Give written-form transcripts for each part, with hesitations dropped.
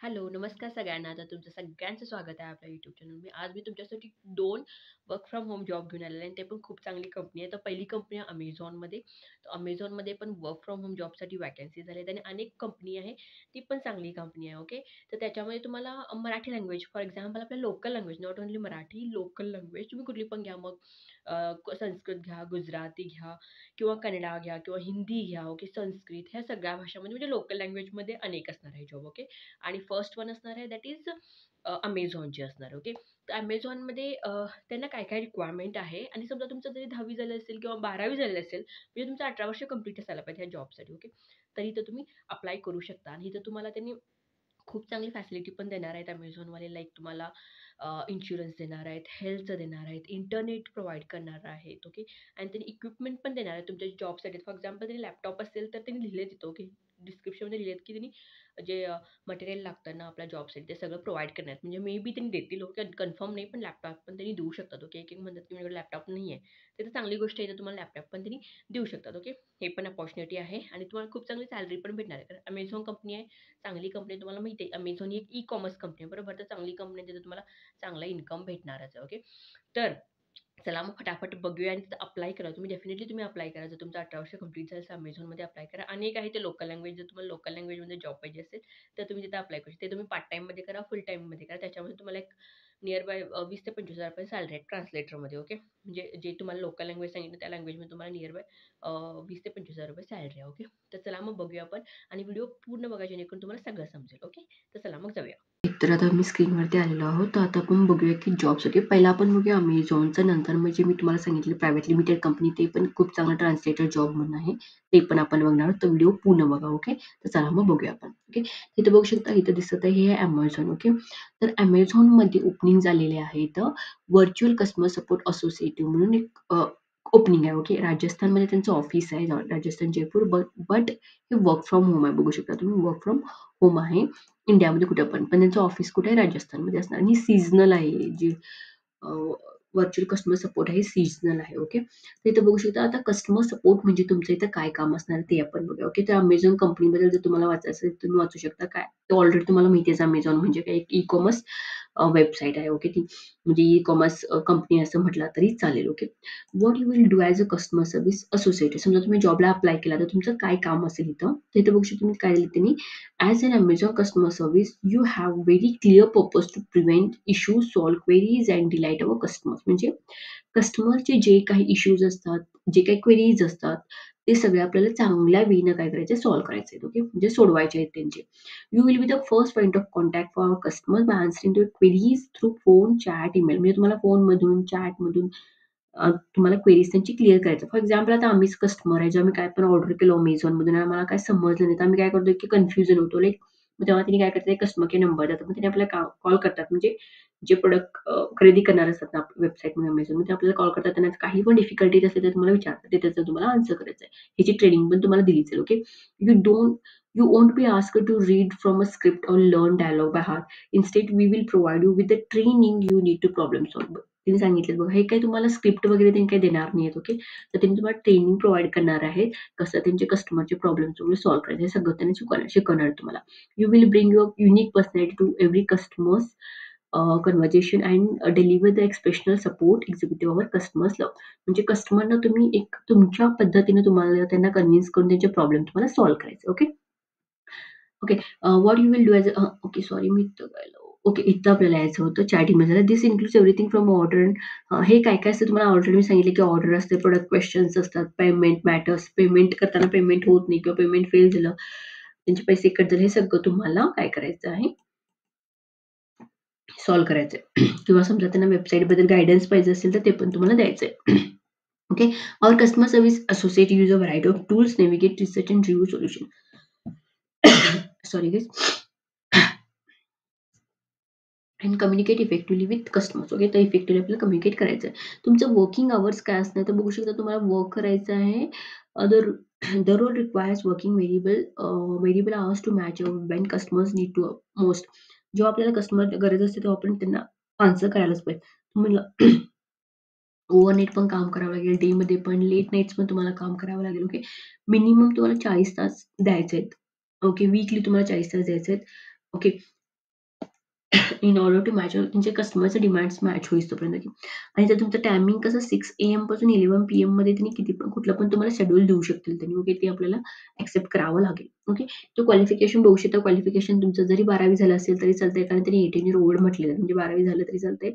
Hello, नमस्कार सगळ्यांना. तर तुमचं सगळ्यांचं स्वागत आहे आपल्या YouTube चॅनलमध्ये. आज मी तुमच्यासाठी 2 वर्क फ्रॉम होम जॉब घेऊन आलेले आहे आणि ते पण खूप चांगली कंपनी आहे. तर पहिली कंपनी आहे Amazonमध्ये. तर Amazonमध्ये पण वर्क फ्रॉम होम जॉबसाठी वॅकन्सीज आल्या आहेत आणि अनेक कंपनी आहे, ती पण चांगली कंपनी आहे. ओके. तर त्याच्यामध्ये तुम्हाला मराठी लँग्वेज फॉर एक्झाम्पल आपल्या local language, not only Marathi, local language तुम्ही कुठली पण घ्या. मग संस्कृत घ्या, गुजराती घ्या किंवा कन्नडा घ्या किंवा हिंदी घ्या. ओके. संस्कृत ह्या सगळ्या भाषामध्ये म्हणजे लोकल लँग्वेजमध्ये अनेक असणार आहे जॉब. ओके. आणि फर्स्ट वन असणार आहे दॅट इज Amazonची असणार. ओके. तर Amazonमध्ये त्यांना काय-काय रिक्वायरमेंट आहे आणि समजा तुमचं जरी 10वी झालं असेल किंवा 12वी झालेलं असेल, म्हणजे तुमचं 18 वर्ष कंप्लीट असायला पाहिजे ह्या जॉबसाठी. ओके. तर इथं तुम्ही अप्लाय करू शकता आणि इथं तुम्हाला त्यांनी खूप चांगली फॅसिलिटी पण देणार आहेत Amazonवाले. लाईक तुम्हाला इन्शुरन्स देणार आहेत, हेल्थचं देणार आहेत, इंटरनेट प्रोव्हाईड करणार आहेत. ओके. आणि त्यांनी इक्विपमेंट पण देणार आहेत तुमच्या जॉबसाठी. फॉर एक्झाम्पल त्यांनी लॅपटॉप असेल तर त्यांनी लिहिलंय तिथं. ओके. डिस्क्रिप्शनमध्ये लिहिलेत की त्यांनी जे मटेरियल लागतं ना आपल्या जॉबसाठी ते सगळं प्रोव्हाईड करणार आहेत. म्हणजे मे बी त्यांनी देतील. ओके. कन्फर्म नाही पण लॅपटॉप पण त्यांनी देऊ शकतात. ओके. एक-एक म्हणतात की माझ्याकडे लॅपटॉप नाही आहे. तर चांगली गोष्ट आहे. तर तुम्हाला लॅपटॉप पण त्यांनी देऊ शकतात. ओके. हे पण अपॉर्च्युनिटी आहे आणि तुम्हाला खूप चांगली सॅलरी पण भेटणार आहे. कारण Amazon कंपनी आहे. चांगली कंपनी तुम्हाला माहिती आहे. Amazon ही एक ई-कॉमर्स कंपनी आहे, बरोबर? तर चांगली कंपनी आहे, तिथे तुम्हाला चांगला इन्कम भेटणारच आहे. ओके. तर चला मग फटाफट बघूया आणि तिथं अप्लाय करा. तुम्ही अप्लाय करा. जर तुमचं 18 वर्ष कंप्लीट झालं तर Amazonमध्ये अप्लाय करा. अनेक आहे ते लोकल लँग्वेज. जर तुम्हाला लोकल लँग्वेजमध्ये जॉब पाहिजे असेल, तर तुम्ही तिथं अप्लाय करू शकता. ते तुम्ही पार्ट टाईममध्ये करा, फुल टाईममध्ये करा. त्याच्यामध्ये तुम्हाला एक नियर बाय 20,000 ते 25,000 सॅलरी आहे ट्रान्सलेटरमध्ये. ओके. म्हणजे जे तुम्हाला लोकल लँग्वेज सांगितलं त्या लँग्वेजमध्ये तुम्हाला नियर बाय 20,000 ते 25,000 सॅलरी आहे. ओके. तर चला मग बघूया आपण आणि व्हिडिओ पूर्ण बघा जेणेकरून तुम्हाला सगळं समजेल. ओके. तर चला मग जाऊया. तर आता मी स्क्रीनवरती आलेलो आहोत. तर आता आपण बघूया की जॉबसाठी पहिला आपण बघूया Amazonचं. नंतर म्हणजे मी तुम्हाला सांगितलं प्रायव्हेट लिमिटेड कंपनी ते पण खूप चांगलं ट्रान्सलेटर जॉब म्हणून आहे. ते पण आपण बघणार आहोत. तर व्हिडिओ पूर्ण बघा. ओके. तर चला मग बघूया आपण. ओके. इथं बघू शकता इथं दिसत आहे हे आहे Amazon. ओके. तर Amazonमध्ये ओपनिंग झालेले आहेत. व्हर्चुअल कस्टमर सपोर्ट असोसिएटिव्ह म्हणून एक ओपनिंग आहे. ओके. राजस्थानमध्ये त्यांचं ऑफिस आहे. राजस्थान, जयपूर. बट हे वर्क फ्रॉम होम आहे. बघू शकता तुम्ही वर्क फ्रॉम होम आहे. इंडियामध्ये कुठे पण. पण त्यांचं ऑफिस कुठे आहे? राजस्थानमध्ये असणार आणि सीझनल आहे. जे व्हर्चुअल कस्टमर सपोर्ट आहे सीझनल आहे. ओके. तर इथं बघू शकता आता कस्टमर सपोर्ट म्हणजे तुमचं इथं काय काम असणार ते आपण बघूया. ओके. तर Amazon कंपनीबद्दल जर तुम्हाला वाचायचं असेल तर तुम्ही वाचू शकता. काय? तर ऑलरेडी तुम्हाला माहिती आहे Amazon म्हणजे काय एक ई-कॉमर्स वेबसाईट आहे. ओके. ती म्हणजे ई-कॉमर्स कंपनी असं म्हटलं तरी चालेल. Okay. What you will do as a customer service associated. समजा तुम्ही जॉबला अप्लाय केला तर तुमचं काय काम असेल इथं? तर इथं बघू शकता तुम्ही काय दिलं त्यांनी As an Amazon customer service, you have very clear purpose to prevent issues, solve queries and delight our customers. म्हणजे कस्टमरचे जे काही इश्यूज असतात, जे काही क्वेरीज असतात, ते सगळे आपल्याला चांगल्या वेनं काय करायचे सॉल्व्ह करायचे आहेत. ओके. म्हणजे सोडवायचे आहेत त्यांचे. You will be the first point of contact for our customer bye answering your queries through phone, chat, email. म्हणजे तुम्हाला फोनमधून, चॅटमधून तुम्हाला क्वेरीज त्यांची क्लिअर करायचं. फॉर एक्झाम्पल आता आम्हीच कस्टमर आहे, जेव्हा आम्ही काय पण ऑर्डर केलं Amazonमधून आणि आम्हाला काय समजलं नाही, तर आम्ही काय करतो की कन्फ्युजन होतो. लाइक मग तेव्हा त्यांनी काय करतात कस्टमर केअर नंबर देतात. मग त्यांनी आपल्याला कॉल करतात. म्हणजे जे प्रॉडक्ट खरेदी करणार असतात ना वेबसाईटमध्ये Amazonमध्ये आपल्याला कॉल करतात. त्यांना काही पण डिफिकल्टीज असेल तर तुम्हाला विचारतात. ते त्याचं तुम्हाला आन्सर करायचं आहे. ह्याची ट्रेनिंग पण तुम्हाला दिली जाईल. Okay. You won't be asked to read from a script or learn dialogue by heart. Instead we will provide you with the training you need to problem solve. त्यांनी सांगितलं बघा, हे काही तुम्हाला स्क्रिप्ट वगैरे त्यांनी काही देणार नाहीयेत. ओके. तर त्यांनी तुम्हाला ट्रेनिंग प्रोव्हाईड करणार आहेत. कसं त्यांचे कस्टमरचे प्रॉब्लेम्स वगैरे सॉल्व्ह करायचे हे सगळं त्यांनी शिकवणार तुम्हाला. You will bring your unique personality to every customers conversation and deliver the expressional support executive our customers love. म्हणजे कस्टमरना तुम्ही एक तुमच्या पद्धतीने तुम्हाला त्यांना कन्व्हिन्स करून त्यांचे प्रॉब्लेम तुम्हाला सॉल्व्ह करायचे. Okay. Okay. What you will do as okay sorry मी इथं गेलो. ओके. इथं आपल्याला यायचं होतं chat email. This includes everything from order. हे काय-काय असतं तुम्हाला ऑलरेडी मी सांगितलं, की ऑर्डर असते, प्रॉडक्ट क्वेशन्स असतात, पेमेंट मॅटर्स, पेमेंट करताना पेमेंट होत नाही किंवा पेमेंट फेल झालं, त्यांचे पैसे कट झाले, हे सगळं तुम्हाला काय करायचं आहे, सॉल्व्ह करायचं आहे. किंवा समजा त्यांना वेबसाईटबद्दल गाईडन्स पाहिजे असेल, तर ते पण तुम्हाला द्यायचं आहे. Okay. Our customer service associate use a variety of tools, navigate, research and review solution. Sorry guys. And communicate effectively with customers. Okay. तर इफेक्टिव्हली आपल्याला कम्युनिकेट करायचं आहे. तुमचं वर्किंग अवर्स काय असणार तर बघू शकता तुम्हाला वर्क करायचं आहे. The role requires working variable hours to match when customers need to most. जेव्हा आपल्याला कस्टमर गरज असते तेव्हा आपण त्यांना आन्सर करायलाच पाहिजे. तुम्हाला ओव्हरनाईट पण काम करावं लागेल, डेमध्ये पण, लेट नाईट्स पण तुम्हाला काम करावं लागेल. ओके. मिनिमम तुम्हाला 40 तास द्यायचे आहेत. ओके. वीकली तुम्हाला 40 तास द्यायचे आहेत. Okay. In order to match त्यांचे कस्टमरचे डिमांड्स मॅच होईस्तोपर्यंत की आणि जर तुमचं टायमिंग कसं 6 AM पासून 11 PM मध्ये त्यांनी किती पण कुठलं पण तुम्हाला शेड्यूल देऊ शकतील त्यांनी. ओके. ते आपल्याला एक्सेप्ट करावं लागेल. ओके. तो क्वालिफिकेशन बघू शकता. क्वालिफिकेशन तुमचं जरी 12वी झालं असेल तरी चालतंय कारण त्यांनी 18 इयर ओल्ड म्हटलेलं आहे. म्हणजे 12वी झालं तरी चालतंय.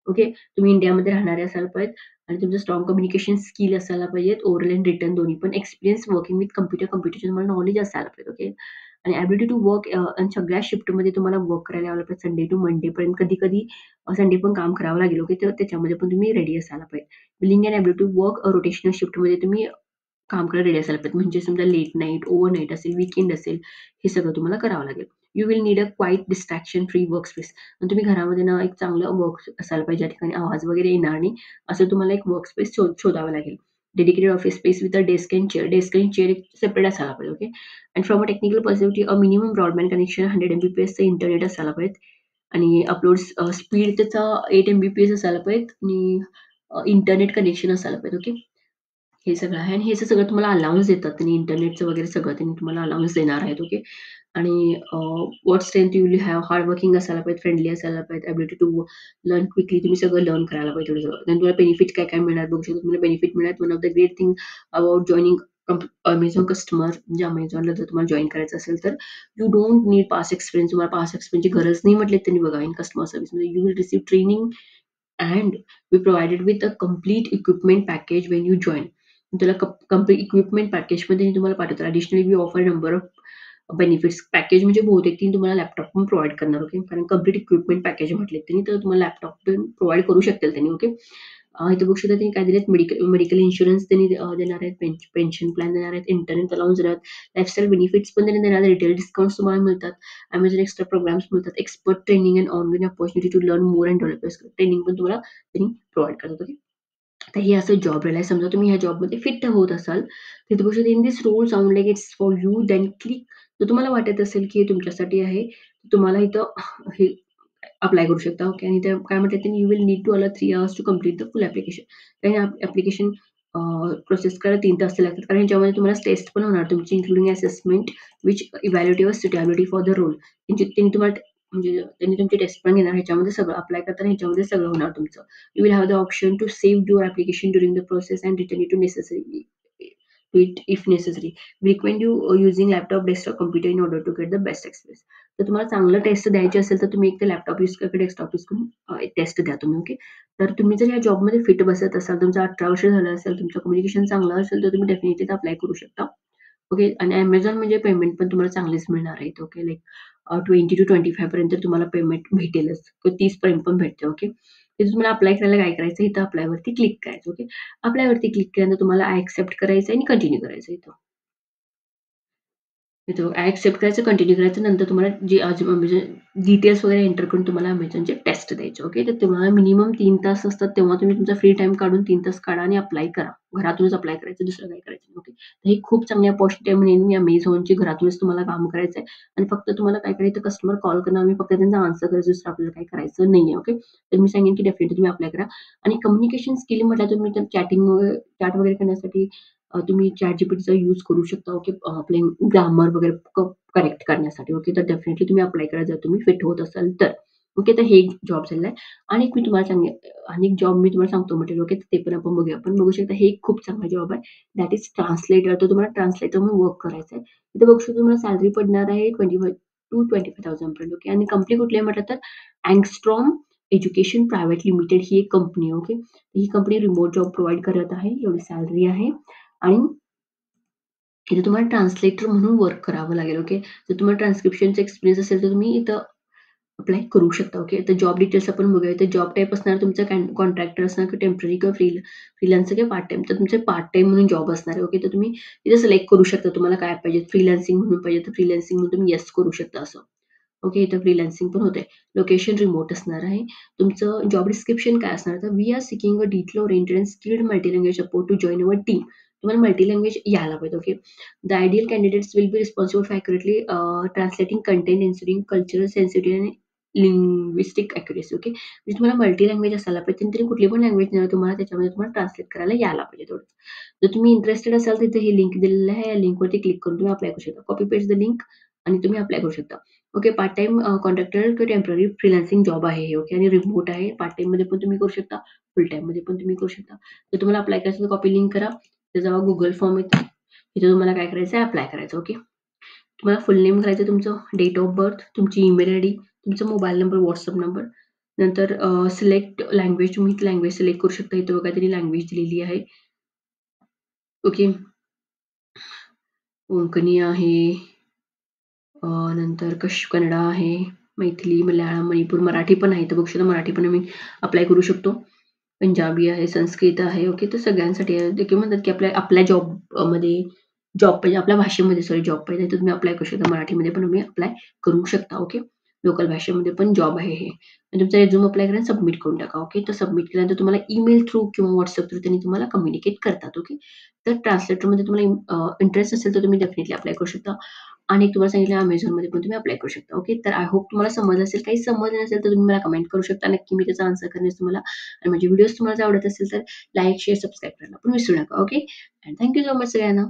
ओके. तुम्ही इंडियामध्ये राहणारे असायला पाहिजेत आणि तुमचं स्ट्राँग कम्युनिकेशन स्किल असायला पाहिजेत. ओरल एंड रिटन दोन्ही पण. एक्सपिरियन्स वर्किंग विथ कम्प्युटरचं तुम्हाला नॉलेज असायला पाहिजे. ओके. आणि एबिलिटी टू वर्क आणि सगळ्या शिफ्टमध्ये तुम्हाला वर्क करायला यावं लागतं. संडे टू मंडेपर्यंत कधी-कधी संडे पण काम करावं लागेल. ओके. तर त्याच्यामध्ये पण तुम्ही रेडी असायला पाहिजे. Billing and ability to work rotational शिफ्टमध्ये तुम्ही काम करायला रेडी असायला पाहिजे. म्हणजे समजा लेट नाईट, ओव्हरनाईट असेल, वीकेंड असेल, हे सगळं तुम्हाला करावं लागेल. You will need a quite distraction free work space. आणि तुम्ही घरामध्ये ना एक चांगलं वर्क असायला पाहिजे, ज्या ठिकाणी आवाज वगैरे येणार नाही, असं तुम्हाला एक वर्क स्पेस शोधावं लागेल. Dedicated office space with a desk and chair. Desk आणि चेअर एक सेपरेट असायला पाहिजे. Okay. And from a technical perspective a minimum broadband connection 100 Mbpsचं इंटरनेट असायला पाहिजे. आणि अपलोड स्पीड त्याचा 8 Mbps असायला पाहिजे आणि इंटरनेट कनेक्शन असायला पाहिजे. ओके. हे सगळं आहे आणि हे सगळं तुम्हाला अलाउन्स देतात त्यांनी इंटरनेटचं वगैरे सगळं त्यांनी तुम्हाला अलाउन्स देणार आहेत. ओके. आणि what strength you will have hard working असायला पाहिजे, फ्रेंडली असायला पाहिजे, एबिलिटी टू लर्न क्विकली तुम्ही सगळं लर्न करायला पाहिजे थोडं सगळं. तुम्हाला बेनिफिट काय-काय मिळणार बघू शकता. तुम्हाला बेनिफिट मिळणार one of the great thing about joining Amazon customer म्हणजे Amazonला जर तुम्हाला जॉइन करायचं असेल तर you don't need past experience. तुम्हाला पास्ट एक्सपिरियन्सची गरज नाही म्हटले त्यांनी बघा इन कस्टमर सर्व्हिसमध्ये. You will receive training and we provided with a complete equipment package when you join. त्याला कंप्लीट इक्विपमेंट पॅकेजमध्ये तुम्हाला पाठवतात. Additionally we offer number of benefits. Package म्हणजे बहुतेक ती तुम्हाला लॅपटॉप पण प्रोव्हाईड करणार. ओके. कारण कंप्लीट इक्विपमेंट पॅकेज म्हटले त्यांनी तर तुम्हाला लॅपटॉप पण प्रोव्हाईड करू शकतील त्यांनी. ओके. इथे बघू शकता त्यांनी काय दिलेत मेडिकल इन्शुरन्स त्यांनी देणार आहेत. पेन्शन प्लॅन देणार आहेत. इंटरनेट अलाउन्स देणार आहेत. लाईफस्टाईल बेनिफिट्स पण त्यांनी देणार आहेत. रिटेल डिस्काउंट्स तुम्हाला मिळतात. Amazon एक्स्ट्रा प्रोग्राम्स मिळतात. Expert training and online opportunity to learn more and develop skill. Training पण तुम्हाला त्यांनी प्रोव्हाईड करतात. ओके. तर हे असं जॉब रोल आहे. समजा तुम्ही ह्या जॉबमध्ये फिट होत असाल, तर इथे बघू शकता in this role sound like it's for you then click. जर तुम्हाला वाटत असेल की हे तुमच्यासाठी आहे, तुम्हाला इथं हे अप्लाय करू शकता. ओके. आणि ते काय म्हणतात त्यांनी you will need to allow 3 hours to complete the full application. कारण ॲप्लिकेशन प्रोसेस करायला 3 तास लागतात. कारण ह्याच्यामध्ये तुम्हाला टेस्ट पण होणार तुमची including assessment which evaluate your suitability for the role. त्यांनी तुम्हाला म्हणजे त्यांनी तुमची टेस्ट पण घेणार. ह्याच्यामध्ये सगळं अप्लाय करताना ह्याच्यामध्ये सगळं होणार तुमचं. You will have the option to save your application during the process and return it if necessary. We recommend you using laptop, desktop, computer in order to get the best experience. तर तुम्हाला चांगलं taste द्यायची असेल तर तुम्ही एक तर laptop use करा, डेस्कटॉप यूज करून टेस्ट द्या तुम्ही. ओके. तर तुम्ही जर या जॉबमध्ये फिट बसत असाल, तुमचं 18 वर्ष झालं असेल, तुमचं कम्युनिकेशन चांगलं असेल, तर तुम्ही डेफिनेटली अप्लाय करू शकता. ओके. आणि Amazon म्हणजे पेमेंट पण तुम्हाला चांगलीच मिळणार आहे. ओके. लाइक 20 to 25 पर्यंत तुम्हाला पेमेंट भेटेलच. 30 पर्यंत पण भेटते. ओके. तिथे तुम्हाला अप्लाय करायला काय करायचं, इथं अप्लायवरती क्लिक करायचं. ओके. अप्लायवरती क्लिक केल्यानंतर तुम्हाला आय एक्सेप्ट करायचं आणि कंटिन्यू करायचं इथं. इथं ॲक्सेप्ट करायचं, कंटिन्यू करायचं. नंतर तुम्हाला जे म्हणजे डिटेल्स वगैरे एंटर करून तुम्हाला Amazonचे टेस्ट द्यायचे. ओके. तर तुम्हाला मिनिमम 3 तास असतात. तेव्हा तुम्ही तुमचा फ्री टाईम काढून 3 तास काढा आणि अप्लाय करा. घरातूनच अप्लाय करायचं, दुसरं काही करायचं नाही. ओके. तर ही खूप चांगली अपॉर्च्युनिटी आहे म्हणेन मी. Amazonची घरातूनच तुम्हाला काम करायचं आहे आणि फक्त तुम्हाला काय करायचं, कस्टमर कॉल करणं, आम्ही फक्त त्यांचा आन्सर करायचं, दुसरं आपल्याला काही करायचं नाहीये. ओके. तर मी सांगेन की डेफिनेटली तुम्ही अप्लाय करा. आणि कम्युनिकेशन स्किल म्हटलं तुम्ही तर चॅट वगैरे करण्यासाठी तुम्ही ChatGPTचा यूज करू शकता. ओके. आपले ग्रामर वगैरे करेक्ट करण्यासाठी. ओके. तर डेफिनेटली तुम्ही अप्लाय करा जर तुम्ही फिट होत असाल तर. ओके. तर हे एक जॉब झालेला आहे. आणि एक मी तुम्हाला सांगेन आणि एक जॉब मी तुम्हाला सांगतो म्हटलेलं. ओके. ते पण आपण बघूया. आपण बघू शकता हे एक खूप चांगला जॉब आहे. That is translator. तर तुम्हाला ट्रान्सलेटर म्हणून वर्क करायचं आहे. इथे बघू शकता तुम्हाला सॅलरी पडणार आहे 25 to 25,000 पर्यंत. ओके. आणि कंपनी कुठली आहे म्हटलं तर अँगस्ट्रॉम एज्युकेशन प्रायव्हेट लिमिटेड ही एक कंपनी आहे. ओके. ही कंपनी रिमोट जॉब प्रोव्हाईड करत आहे. एवढी सॅलरी आहे. आणि इथे तुम्हाला ट्रान्सलेटर म्हणून वर्क करावं लागेल. ओके. जर तुम्हाला ट्रान्स्क्रिप्शनचा एक्सपिरियन्स असेल तर तुम्ही इथं अप्लाय करू शकता. ओके. तर जॉब डिटेल्स आपण बघूया. तर जॉब टाइप असणार तुमचा कॉन्ट्रॅक्टर असणार किंवा टेम्पररी किंवा फ्रीलान्सर किंवा पार्ट टाईम. तर तुमचे पार्ट टाईम म्हणून जॉब असणार आहे. ओके. तर तुम्ही इथे सिलेक्ट करू शकता तुम्हाला काय पाहिजे. फ्रीलान्सिंग म्हणून पाहिजे तर फ्रीलान्सिंग म्हणून तुम्ही येस करू शकता असं. ओके. इथं फ्रीलान्सिंग पण होतंय. लोकेशन रिमोट असणार आहे. तुमचं जॉब डिस्क्रिप्शन काय असणार तर we are seeking a detail oriented and skilled multi language support to join our team. तुम्हाला मल्टी लँग्वेज यायला पाहिजे. Okay. The ideal candidates will be responsible for accurately translating content ensuring cultural sensitive आणि linguistic accuracy. Okay. म्हणजे तुम्हाला multi language असायला पाहिजे. त्यांनी कुठली पण लँग्वेज नाही तुम्हाला त्याच्यामध्ये तुम्हाला ट्रान्सलेट करायला यायला पाहिजे तेवढंच. जर तुम्ही इंटरेस्टेड असाल तर इथे ही लिंक दिलेली आहे. या लिंकवरती क्लिक करून तुम्ही अप्लाय करू शकता. कॉपी पेस्ट द लिंक आणि तुम्ही अप्लाय करू शकता. ओके. पार्ट टाईम कॉन्ट्रॅक्टर किंवा टेम्पररी फ्रीलान्सिंग जॉब आहे हे. ओके. आणि रिमोट आहे. पार्ट टाईममध्ये पण तुम्ही करू शकता, फुल टाईममध्ये पण तुम्ही करू शकता. तर तुम्हाला अप्लाय करायचं तर कॉपी लिंक करा. त्याचा Google फॉर्म येतो. इथे तुम्हाला काय करायचं आहे, अप्लाय करायचं. ओके. तुम्हाला फुल नेम घालायचं तुमचं, डेट ऑफ बर्थ, तुमची ईमेल आयडी, तुमचा मोबाईल नंबर, WhatsApp नंबर. नंतर सिलेक्ट लँग्वेज, तुम्ही लँग्वेज सिलेक्ट करू शकता. इथे बघा त्यांनी लँग्वेज दिलेली आहे. ओके. कोंकणी आहे. नंतर कन्नडा आहे, मैथिली, मल्याळम, मणिपूर, मराठी पण आहे. तर बघू शकता मराठी पण आम्ही अप्लाय करू शकतो. पंजाबी आहे, संस्कृत आहे. ओके. तर सगळ्यांसाठी आहे. ते किंवा म्हणतात की आपल्या आपल्या मध्ये जॉब पाहिजे, आपल्या भाषेमध्ये जॉब पाहिजे, तर तुम्ही अप्लाय करू शकता. मराठीमध्ये पण तुम्ही अप्लाय करू शकता. ओके. लोकल भाषेमध्ये पण जॉब आहे हे. आणि तुमचा रिझ्यूम अप्लाय करा, सबमिट करून टाका. ओके. तर सबमिट केल्यानंतर तुम्हाला ईमेल थ्रू किंवा WhatsApp थ्रू त्यांनी तुम्हाला कम्युनिकेट करतात. ओके. तर ट्रान्सलेटरमध्ये तुम्हाला इंटरेस्ट असेल तर तुम्ही डेफिनिटली अप्लाय करू शकता. आणि एक तुम्हाला सांगितलं Amazonमध्ये पण तुम्ही अप्लाय करू शकता. ओके. तर आय होप तुम्हाला समजलं असेल. काही समजलं नसेल तर तुम्ही मला कमेंट करू शकता. नक्की मी त्याचा आन्सर करेन तुम्हाला. आणि माझे व्हिडिओज तुम्हाला जर आवडत असेल तर लाईक, शेअर, सबस्क्राईब करायला पण विसरू नका. Okay. And thank you so much सगळ्यांना.